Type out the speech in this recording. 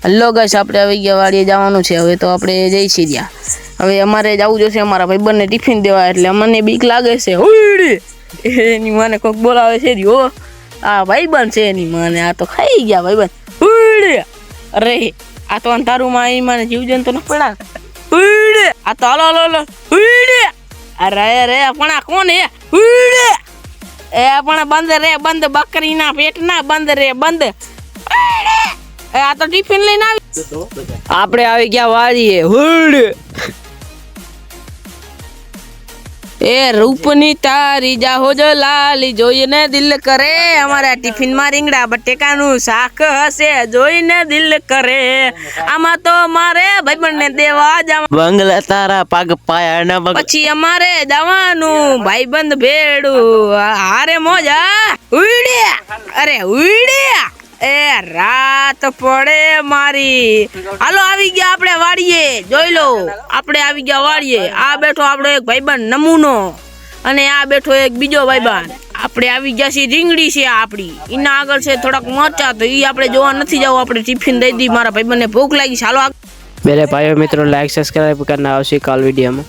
Hello guys, આપણે આવી ગયા વાડીએ જવાનું છે. હવે તો આપણે જઈ છીએ ત્યાં. હવે અમારે જવું જોશે અમારા ભાઈબંધને ટિફિન દેવા, એટલે અમને બીક લાગે છે. ઉડી એની મને કોક બોલાવે છે. હો આ ભાઈબંધ છે એની મને, આ તો ખાઈ ગયા ભાઈબંધ. ઉડી અરે આ તો અંધારુંમાં એ મને જીવજંતુ ન પડ્યા. ઉડી આ તો હલો હલો હલો. ઉડી અરે રે પણ આ કોણ હે? ઉડી એ પણ બંધ રે બંધ, બકરીના પેટના બંધ રે બંધ. આ તો ટિફિન લઈને આપણે આવી ગયા વાળીએ. હુડ એ રૂપની તારી જાહો જો લાલી, જોઈને દિલ કરે. અમારા ટિફિન માં રીંગણા બટેકાનું શાક હશે, જોઈને દિલ કરે. આમાં તો મારે ભાઈબંધને દેવા જવા, બંગલા તારા પગ પાયા ના પગ. પછી અમારે જવાનું ભાઈબંધ ભેડું. હારે મોજા ઉડે અરે ઉડે એ રાત પડે મારી. હાલો આવી ગયા આપણે વાડીએ. જોઈ લો આપણે આવી ગયા વાડીએ. આ બેઠો આપણો એક ભાઈબંધ નમૂનો, અને આ બેઠો એક બીજો ભાઈબંધ. આપણે આવી ગયા છીએ. રીંગણી છે આપણી, એના આગળ છે થોડાક મરચા, તો એ આપણે જોવા નથી જવું. આપણે ટિફિન દઈ દી. મારા ભાઈબંધને ભૂખ લાગી. હાલો मेरे भाइयों मित्रों लाइक सब्सक्राइब करना आवश्यक कॉल वीडियो में।